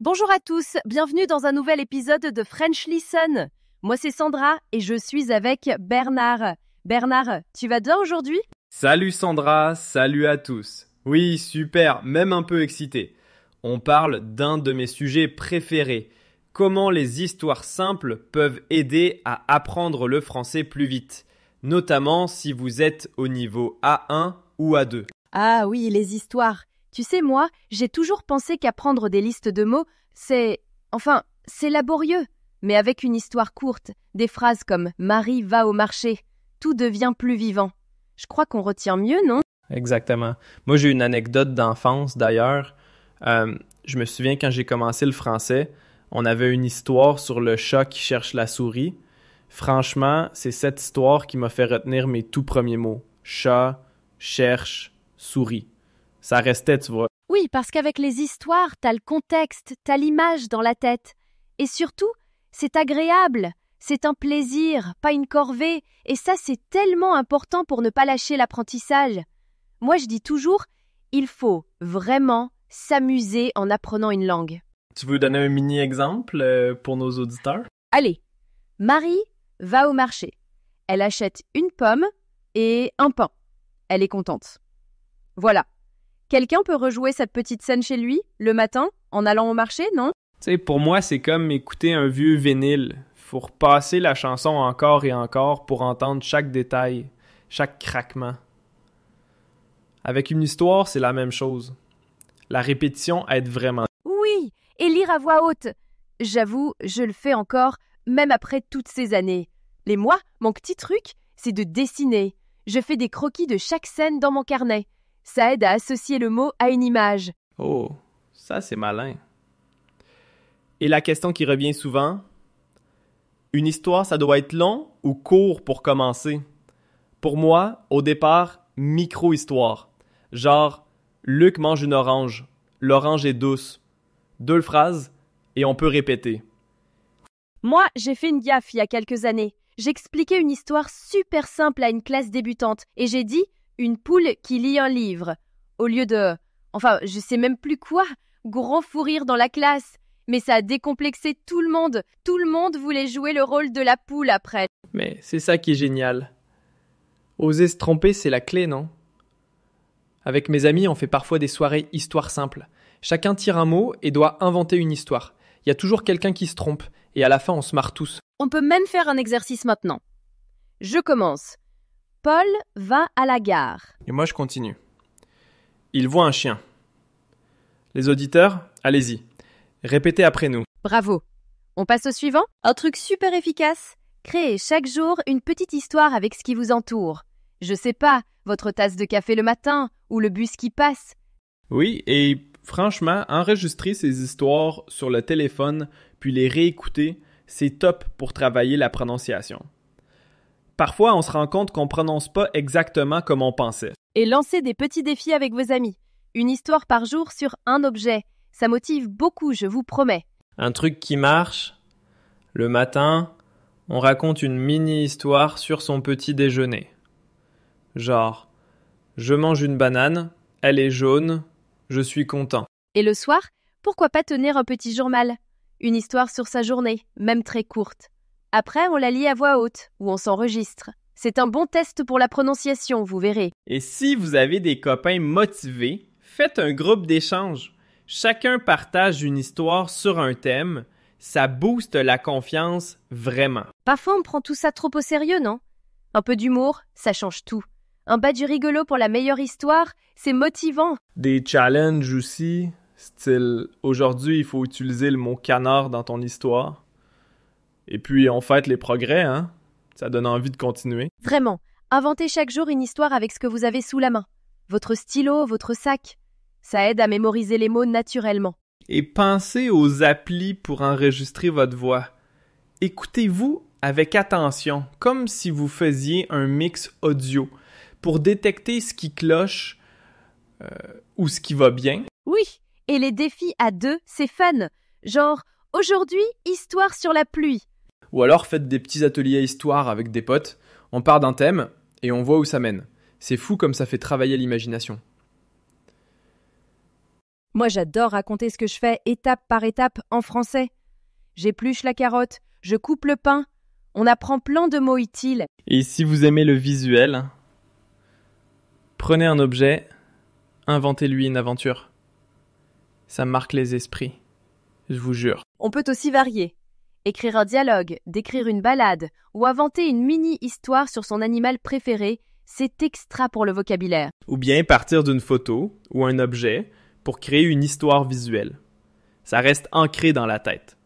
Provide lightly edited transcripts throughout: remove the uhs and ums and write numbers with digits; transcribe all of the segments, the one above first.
Bonjour à tous, bienvenue dans un nouvel épisode de French Listen. Moi c'est Sandra et je suis avec Bernard. Bernard, tu vas bien aujourd'hui? Salut Sandra, salut à tous. Oui, super, même un peu excité. On parle d'un de mes sujets préférés. Comment les histoires simples peuvent aider à apprendre le français plus vite, notamment si vous êtes au niveau A1 ou A2. Ah oui, les histoires. Tu sais, moi, j'ai toujours pensé qu'apprendre des listes de mots, c'est laborieux. Mais avec une histoire courte, des phrases comme « Marie va au marché », tout devient plus vivant. Je crois qu'on retient mieux, non? Exactement. Moi, j'ai une anecdote d'enfance d'ailleurs. Je me souviens quand j'ai commencé le français, on avait une histoire sur le chat qui cherche la souris. Franchement, c'est cette histoire qui m'a fait retenir mes tout premiers mots. Chat, cherche, souris. Ça restait, tu vois. Oui, parce qu'avec les histoires, t'as le contexte, t'as l'image dans la tête. Et surtout, c'est agréable, c'est un plaisir, pas une corvée. Et ça, c'est tellement important pour ne pas lâcher l'apprentissage. Moi, je dis toujours, il faut vraiment s'amuser en apprenant une langue. Tu veux donner un mini-exemple pour nos auditeurs? Allez, Marie va au marché. Elle achète une pomme et un pain. Elle est contente. Voilà. Quelqu'un peut rejouer cette petite scène chez lui, le matin, en allant au marché, non? Tu sais, pour moi, c'est comme écouter un vieux vinyle. Faut repasser la chanson encore et encore pour entendre chaque détail, chaque craquement. Avec une histoire, c'est la même chose. La répétition aide vraiment. Oui, et lire à voix haute. J'avoue, je le fais encore, même après toutes ces années. Et moi, mon petit truc, c'est de dessiner. Je fais des croquis de chaque scène dans mon carnet. Ça aide à associer le mot à une image. Oh, ça c'est malin. Et la question qui revient souvent, une histoire, ça doit être long ou court pour commencer? Pour moi, au départ, micro-histoire. Genre, Luc mange une orange. L'orange est douce. 2 phrases et on peut répéter. Moi, j'ai fait une gaffe il y a quelques années. J'expliquais une histoire super simple à une classe débutante et j'ai dit « une poule qui lit un livre » au lieu de je sais même plus quoi, gros fou rire dans la classe. Mais ça a décomplexé tout le monde. Tout le monde voulait jouer le rôle de la poule après. Mais c'est ça qui est génial. Oser se tromper, c'est la clé, non? Avec mes amis, on fait parfois des soirées histoires simples. Chacun tire un mot et doit inventer une histoire. Il y a toujours quelqu'un qui se trompe et à la fin, on se marre tous. On peut même faire un exercice maintenant. Je commence. Paul va à la gare. Et moi, je continue. Il voit un chien. Les auditeurs, allez-y. Répétez après nous. Bravo. On passe au suivant? Un truc super efficace. Créez chaque jour une petite histoire avec ce qui vous entoure. Je sais pas, votre tasse de café le matin ou le bus qui passe. Oui, et franchement, enregistrer ces histoires sur le téléphone puis les réécouter, c'est top pour travailler la prononciation. Parfois, on se rend compte qu'on prononce pas exactement comme on pensait. Et lancez des petits défis avec vos amis. Une histoire par jour sur un objet. Ça motive beaucoup, je vous promets. Un truc qui marche, le matin, on raconte une mini-histoire sur son petit déjeuner. Genre, je mange une banane, elle est jaune, je suis content. Et le soir, pourquoi pas tenir un petit journal? Une histoire sur sa journée, même très courte. Après, on la lit à voix haute, ou on s'enregistre. C'est un bon test pour la prononciation, vous verrez. Et si vous avez des copains motivés, faites un groupe d'échange. Chacun partage une histoire sur un thème. Ça booste la confiance vraiment. Parfois, on prend tout ça trop au sérieux, non? Un peu d'humour, ça change tout. Un badge rigolo pour la meilleure histoire, c'est motivant. Des challenges aussi, style aujourd'hui il faut utiliser le mot canard dans ton histoire. Et puis on fête les progrès, hein? Ça donne envie de continuer. Vraiment, inventez chaque jour une histoire avec ce que vous avez sous la main. Votre stylo, votre sac. Ça aide à mémoriser les mots naturellement. Et pensez aux applis pour enregistrer votre voix. Écoutez-vous avec attention, comme si vous faisiez un mix audio, pour détecter ce qui cloche ou ce qui va bien. Oui, et les défis à deux, c'est fun. Genre, aujourd'hui, histoire sur la pluie. Ou alors faites des petits ateliers histoire avec des potes, on part d'un thème et on voit où ça mène. C'est fou comme ça fait travailler l'imagination. Moi, j'adore raconter ce que je fais étape par étape en français. J'épluche la carotte, je coupe le pain. On apprend plein de mots utiles. Et si vous aimez le visuel, prenez un objet, inventez-lui une aventure. Ça marque les esprits, je vous jure. On peut aussi varier. Écrire un dialogue, décrire une balade ou inventer une mini-histoire sur son animal préféré, c'est extra pour le vocabulaire. Ou bien partir d'une photo ou un objet pour créer une histoire visuelle. Ça reste ancré dans la tête.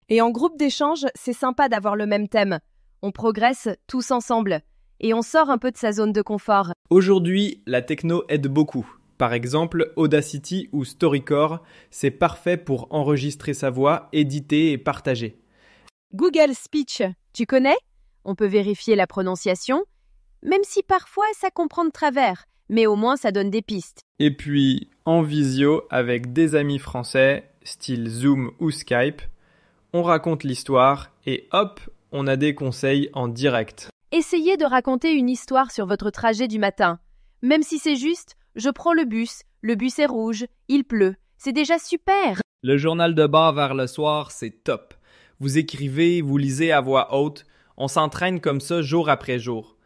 Et en groupe d'échange, c'est sympa d'avoir le même thème. On progresse tous ensemble et on sort un peu de sa zone de confort. Aujourd'hui, la techno aide beaucoup. Par exemple, Audacity ou Storycore, c'est parfait pour enregistrer sa voix, éditer et partager. Google Speech, tu connais? On peut vérifier la prononciation, même si parfois ça comprend de travers, mais au moins ça donne des pistes. Et puis, en visio, avec des amis français, style Zoom ou Skype, on raconte l'histoire et hop, on a des conseils en direct. Essayez de raconter une histoire sur votre trajet du matin. Même si c'est juste, je prends le bus est rouge, il pleut, c'est déjà super. Le journal de bord vers le soir, c'est top. Vous écrivez, vous lisez à voix haute, on s'entraîne comme ça jour après jour.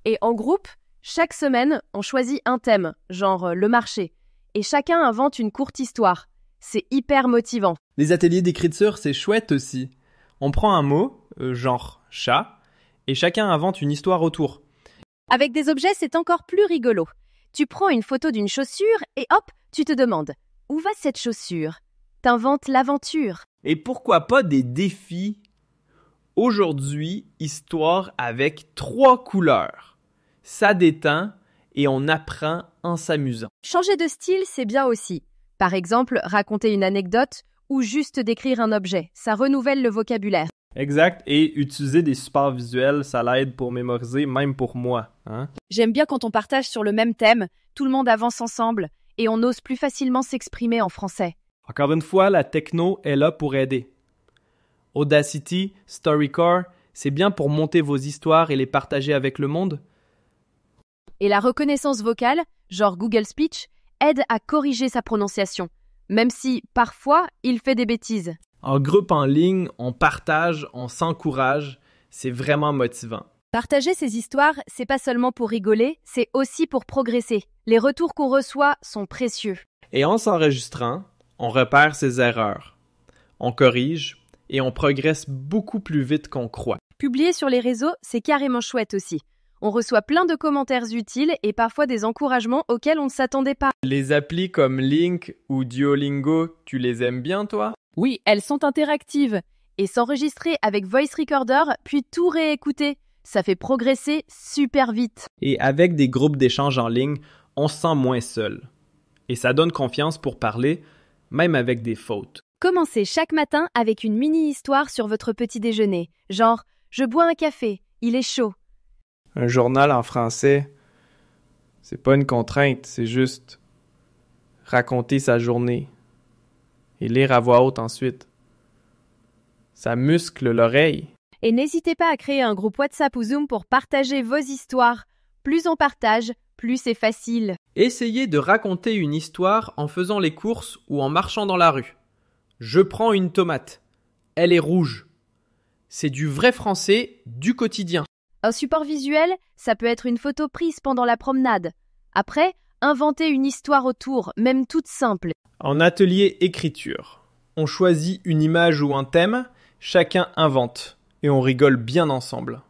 Et en groupe, chaque semaine, on choisit un thème, genre le marché, et chacun invente une courte histoire. C'est hyper motivant. Les ateliers d'écriture, c'est chouette aussi. On prend un mot, genre chat, et chacun invente une histoire autour. Avec des objets, c'est encore plus rigolo. Tu prends une photo d'une chaussure et hop, tu te demandes « Où va cette chaussure ?» T'inventes l'aventure. Et pourquoi pas des défis? Aujourd'hui, histoire avec 3 couleurs. Ça détend et on apprend en s'amusant. Changer de style, c'est bien aussi. Par exemple, raconter une anecdote ou juste décrire un objet. Ça renouvelle le vocabulaire. Exact, et utiliser des supports visuels, ça l'aide pour mémoriser, même pour moi. Hein? J'aime bien quand on partage sur le même thème, tout le monde avance ensemble et on ose plus facilement s'exprimer en français. Encore une fois, la techno est là pour aider. Audacity, Storycore, c'est bien pour monter vos histoires et les partager avec le monde. Et la reconnaissance vocale, genre Google Speech, aide à corriger sa prononciation, même si, parfois, il fait des bêtises. En groupe en ligne, on partage, on s'encourage, c'est vraiment motivant. Partager ces histoires, c'est pas seulement pour rigoler, c'est aussi pour progresser. Les retours qu'on reçoit sont précieux. Et en s'enregistrant, on repère ses erreurs, on corrige et on progresse beaucoup plus vite qu'on croit. Publier sur les réseaux, c'est carrément chouette aussi. On reçoit plein de commentaires utiles et parfois des encouragements auxquels on ne s'attendait pas. Les applis comme Link ou Duolingo, tu les aimes bien toi? Oui, elles sont interactives. Et s'enregistrer avec Voice Recorder, puis tout réécouter, ça fait progresser super vite. Et avec des groupes d'échange en ligne, on se sent moins seul. Et ça donne confiance pour parler, même avec des fautes. Commencez chaque matin avec une mini-histoire sur votre petit déjeuner. Genre, je bois un café, il est chaud. Un journal en français, c'est pas une contrainte, c'est juste raconter sa journée et lire à voix haute ensuite. Ça muscle l'oreille. Et n'hésitez pas à créer un groupe WhatsApp ou Zoom pour partager vos histoires. Plus on partage, plus c'est facile. Essayez de raconter une histoire en faisant les courses ou en marchant dans la rue. Je prends une tomate. Elle est rouge. C'est du vrai français, du quotidien. Un support visuel, ça peut être une photo prise pendant la promenade. Après, inventez une histoire autour, même toute simple. En atelier écriture, on choisit une image ou un thème, chacun invente et on rigole bien ensemble.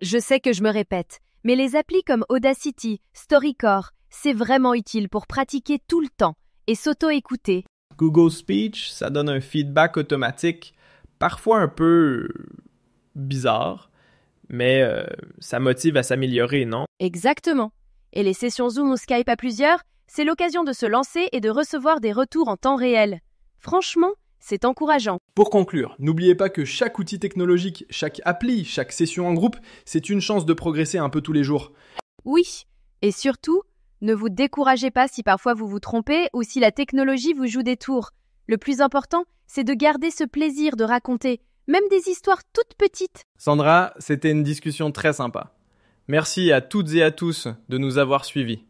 Je sais que je me répète, mais les applis comme Audacity, Storycore, c'est vraiment utile pour pratiquer tout le temps et s'auto-écouter. Google Speech, ça donne un feedback automatique, parfois un peu bizarre, mais ça motive à s'améliorer, non? Exactement. Et les sessions Zoom ou Skype à plusieurs, c'est l'occasion de se lancer et de recevoir des retours en temps réel. Franchement, c'est encourageant. Pour conclure, n'oubliez pas que chaque outil technologique, chaque appli, chaque session en groupe, c'est une chance de progresser un peu tous les jours. Oui, et surtout, ne vous découragez pas si parfois vous vous trompez ou si la technologie vous joue des tours. Le plus important, c'est de garder ce plaisir de raconter, même des histoires toutes petites. Sandra, c'était une discussion très sympa. Merci à toutes et à tous de nous avoir suivis.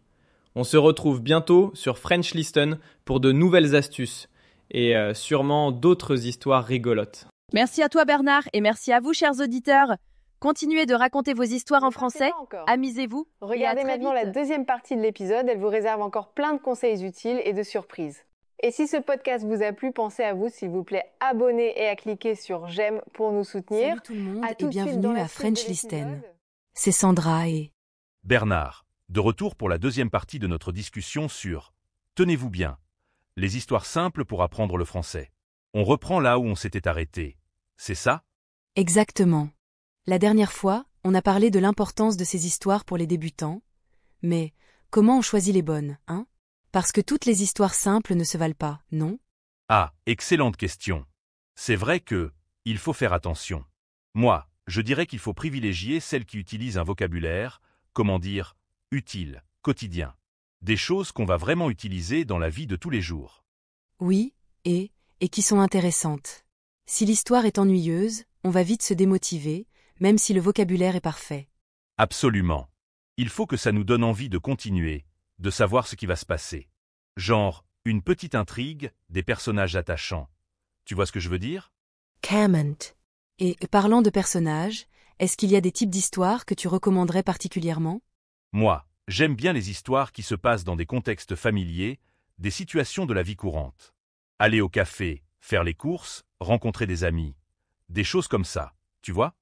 On se retrouve bientôt sur French Listen pour de nouvelles astuces et sûrement d'autres histoires rigolotes. Merci à toi Bernard et merci à vous chers auditeurs. Continuez de raconter vos histoires en français, amusez-vous. Regardez maintenant la deuxième partie de l'épisode, elle vous réserve encore plein de conseils utiles et de surprises. Et si ce podcast vous a plu, pensez à vous, s'il vous plaît, abonner et à cliquer sur j'aime pour nous soutenir. Salut tout le monde À et tout de suite dans bienvenue la à suite French de Listen. l'épisode. C'est Sandra et... Bernard, de retour pour la deuxième partie de notre discussion sur « Tenez-vous bien », les histoires simples pour apprendre le français. On reprend là où on s'était arrêté. C'est ça? Exactement. La dernière fois, on a parlé de l'importance de ces histoires pour les débutants. Mais comment on choisit les bonnes, hein? Parce que toutes les histoires simples ne se valent pas, non? Ah, excellente question. C'est vrai que il faut faire attention. Moi, je dirais qu'il faut privilégier celles qui utilisent un vocabulaire, comment dire, utile, quotidien. Des choses qu'on va vraiment utiliser dans la vie de tous les jours. Oui, et qui sont intéressantes. Si l'histoire est ennuyeuse, on va vite se démotiver, même si le vocabulaire est parfait. Absolument. Il faut que ça nous donne envie de continuer, de savoir ce qui va se passer. Genre, une petite intrigue, des personnages attachants. Tu vois ce que je veux dire? Comment. Et parlant de personnages, est-ce qu'il y a des types d'histoires que tu recommanderais particulièrement? Moi, j'aime bien les histoires qui se passent dans des contextes familiers, des situations de la vie courante. Aller au café, faire les courses, rencontrer des amis. Des choses comme ça, tu vois?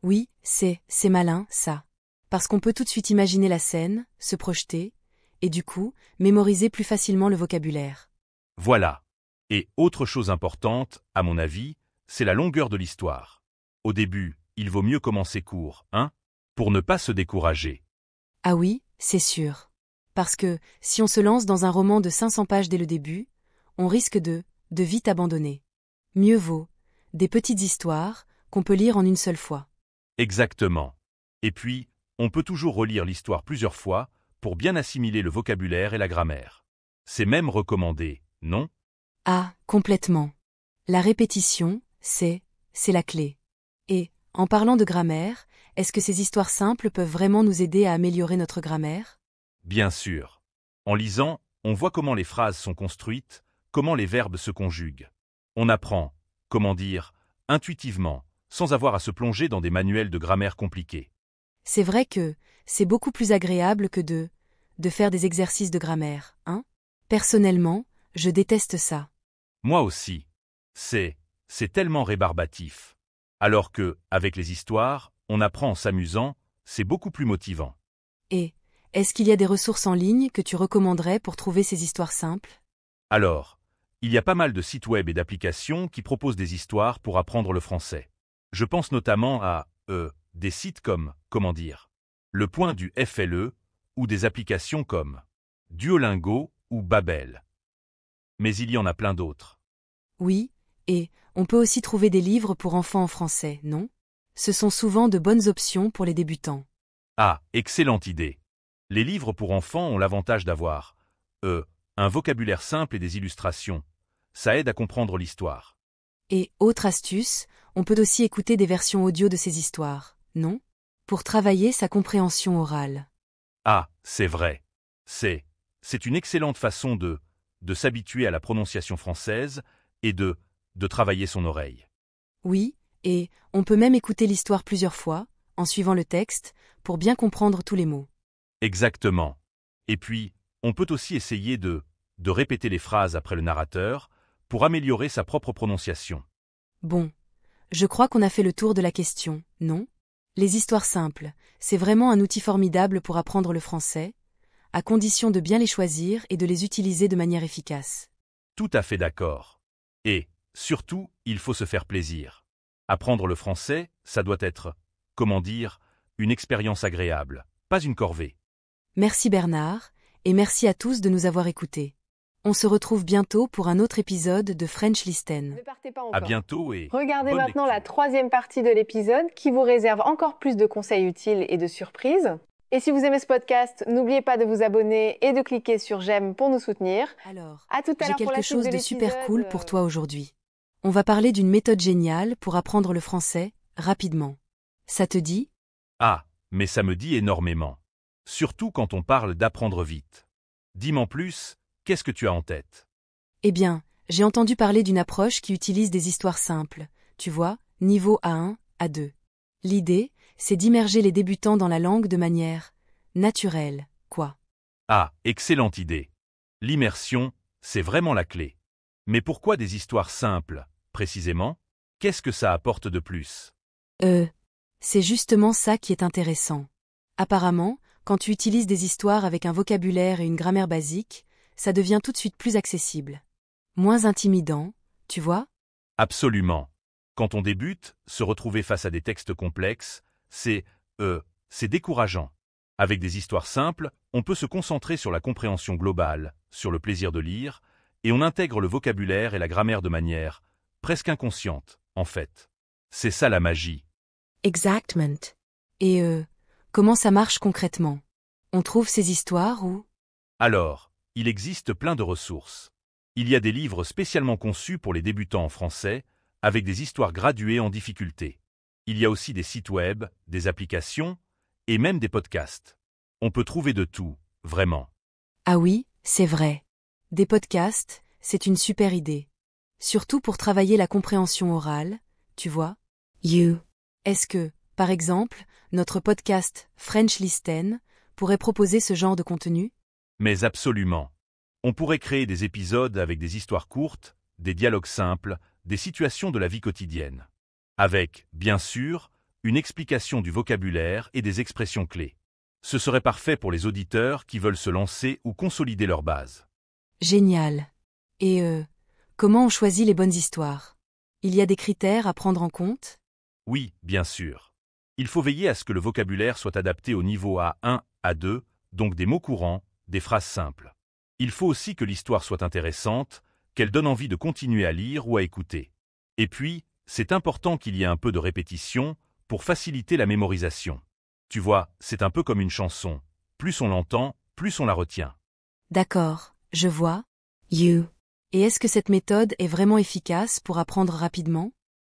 Oui, c'est malin, ça. Parce qu'on peut tout de suite imaginer la scène, se projeter, et du coup, mémoriser plus facilement le vocabulaire. Voilà. Et autre chose importante, à mon avis, c'est la longueur de l'histoire. Au début, il vaut mieux commencer court, hein? Pour ne pas se décourager. Ah oui, c'est sûr. Parce que, si on se lance dans un roman de 500 pages dès le début, on risque de vite abandonner. Mieux vaut des petites histoires qu'on peut lire en une seule fois. Exactement. Et puis, on peut toujours relire l'histoire plusieurs fois pour bien assimiler le vocabulaire et la grammaire. C'est même recommandé, non? Ah, complètement. La répétition, c'est la clé. Et, en parlant de grammaire, est-ce que ces histoires simples peuvent vraiment nous aider à améliorer notre grammaire? Bien sûr. En lisant, on voit comment les phrases sont construites, comment les verbes se conjuguent. On apprend, comment dire, intuitivement, sans avoir à se plonger dans des manuels de grammaire compliqués. C'est vrai que c'est beaucoup plus agréable que de faire des exercices de grammaire, hein? Personnellement, je déteste ça. Moi aussi. C'est tellement rébarbatif. Alors que, avec les histoires, on apprend en s'amusant, c'est beaucoup plus motivant. Et, est-ce qu'il y a des ressources en ligne que tu recommanderais pour trouver ces histoires simples? Alors, il y a pas mal de sites web et d'applications qui proposent des histoires pour apprendre le français. Je pense notamment à, des sites comme, comment dire, Le Point du FLE, ou des applications comme Duolingo ou Babel. Mais il y en a plein d'autres. Oui, et on peut aussi trouver des livres pour enfants en français, non? Ce sont souvent de bonnes options pour les débutants. Ah, excellente idée. Les livres pour enfants ont l'avantage d'avoir, un vocabulaire simple et des illustrations. Ça aide à comprendre l'histoire. Et, autre astuce, on peut aussi écouter des versions audio de ces histoires, non? Pour travailler sa compréhension orale. Ah, c'est vrai. C'est une excellente façon de s'habituer à la prononciation française et de travailler son oreille. Oui, et on peut même écouter l'histoire plusieurs fois, en suivant le texte, pour bien comprendre tous les mots. Exactement. Et puis, on peut aussi essayer de répéter les phrases après le narrateur pour améliorer sa propre prononciation. Bon, je crois qu'on a fait le tour de la question, non? Les histoires simples, c'est vraiment un outil formidable pour apprendre le français, à condition de bien les choisir et de les utiliser de manière efficace. Tout à fait d'accord. Et, surtout, il faut se faire plaisir. Apprendre le français, ça doit être, comment dire, une expérience agréable, pas une corvée. Merci Bernard, et merci à tous de nous avoir écoutés. On se retrouve bientôt pour un autre épisode de French Listen. Ne partez pas encore. À bientôt et Regardez bonne maintenant la lecture. troisième partie de l'épisode qui vous réserve encore plus de conseils utiles et de surprises. Et si vous aimez ce podcast, n'oubliez pas de vous abonner et de cliquer sur j'aime pour nous soutenir. Alors, À tout à j'ai l'heure pour la quelque suite chose de l'épisode. super cool pour toi aujourd'hui. On va parler d'une méthode géniale pour apprendre le français rapidement. Ça te dit? Ah, mais ça me dit énormément. Surtout quand on parle d'apprendre vite. Dis-m'en plus, qu'est-ce que tu as en tête? Eh bien, j'ai entendu parler d'une approche qui utilise des histoires simples, tu vois, niveau A1, A2. L'idée, c'est d'immerger les débutants dans la langue de manière naturelle, quoi. Ah, excellente idée. L'immersion, c'est vraiment la clé. Mais pourquoi des histoires simples, précisément? Qu'est-ce que ça apporte de plus? C'est justement ça qui est intéressant. Apparemment, quand tu utilises des histoires avec un vocabulaire et une grammaire basique, ça devient tout de suite plus accessible. Moins intimidant, tu vois? Absolument. Quand on débute, se retrouver face à des textes complexes, c'est décourageant. Avec des histoires simples, on peut se concentrer sur la compréhension globale, sur le plaisir de lire, et on intègre le vocabulaire et la grammaire de manière presque inconsciente, en fait. C'est ça la magie. Exactement. Et comment ça marche concrètement? On trouve ces histoires où? Alors, il existe plein de ressources. Il y a des livres spécialement conçus pour les débutants en français, avec des histoires graduées en difficulté. Il y a aussi des sites web, des applications, et même des podcasts. On peut trouver de tout, vraiment. Ah oui, c'est vrai. Des podcasts, c'est une super idée. Surtout pour travailler la compréhension orale, tu vois. Est-ce que, par exemple, notre podcast French Listen pourrait proposer ce genre de contenu? Mais absolument. On pourrait créer des épisodes avec des histoires courtes, des dialogues simples, des situations de la vie quotidienne. Avec, bien sûr, une explication du vocabulaire et des expressions clés. Ce serait parfait pour les auditeurs qui veulent se lancer ou consolider leur base. Génial. Et comment on choisit les bonnes histoires? Il y a des critères à prendre en compte? Oui, bien sûr. Il faut veiller à ce que le vocabulaire soit adapté au niveau A1, A2, donc des mots courants, des phrases simples. Il faut aussi que l'histoire soit intéressante, qu'elle donne envie de continuer à lire ou à écouter. Et puis, c'est important qu'il y ait un peu de répétition pour faciliter la mémorisation. Tu vois, c'est un peu comme une chanson. Plus on l'entend, plus on la retient. D'accord, je vois. Et est-ce que cette méthode est vraiment efficace pour apprendre rapidement?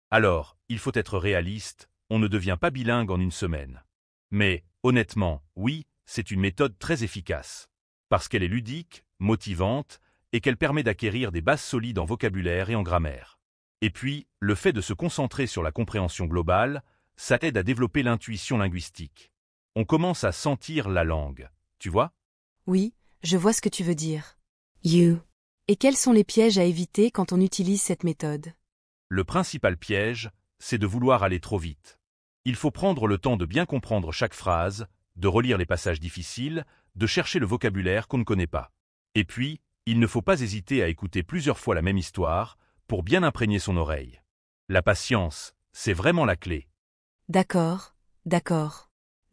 Alors, il faut être réaliste, on ne devient pas bilingue en une semaine. Mais, honnêtement, oui, c'est une méthode très efficace. Parce qu'elle est ludique, motivante, et qu'elle permet d'acquérir des bases solides en vocabulaire et en grammaire. Et puis, le fait de se concentrer sur la compréhension globale, ça aide à développer l'intuition linguistique. On commence à sentir la langue, tu vois? Oui, je vois ce que tu veux dire. Et quels sont les pièges à éviter quand on utilise cette méthode? Le principal piège, c'est de vouloir aller trop vite. Il faut prendre le temps de bien comprendre chaque phrase, de relire les passages difficiles, de chercher le vocabulaire qu'on ne connaît pas. Et puis, il ne faut pas hésiter à écouter plusieurs fois la même histoire pour bien imprégner son oreille. La patience, c'est vraiment la clé. D'accord.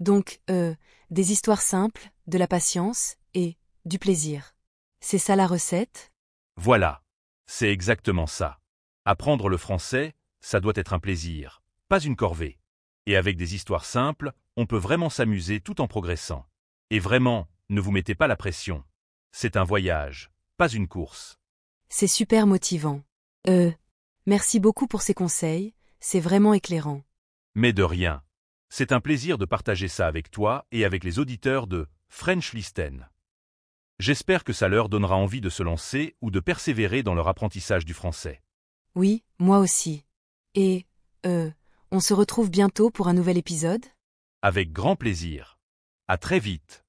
Donc, des histoires simples, de la patience et du plaisir. C'est ça la recette? Voilà, c'est exactement ça. Apprendre le français, ça doit être un plaisir, pas une corvée. Et avec des histoires simples, on peut vraiment s'amuser tout en progressant. Et vraiment, ne vous mettez pas la pression. C'est un voyage, pas une course. C'est super motivant. Merci beaucoup pour ces conseils, c'est vraiment éclairant. Mais de rien. C'est un plaisir de partager ça avec toi et avec les auditeurs de French Listen. J'espère que ça leur donnera envie de se lancer ou de persévérer dans leur apprentissage du français. Oui, moi aussi. Et, on se retrouve bientôt pour un nouvel épisode? Avec grand plaisir. À très vite.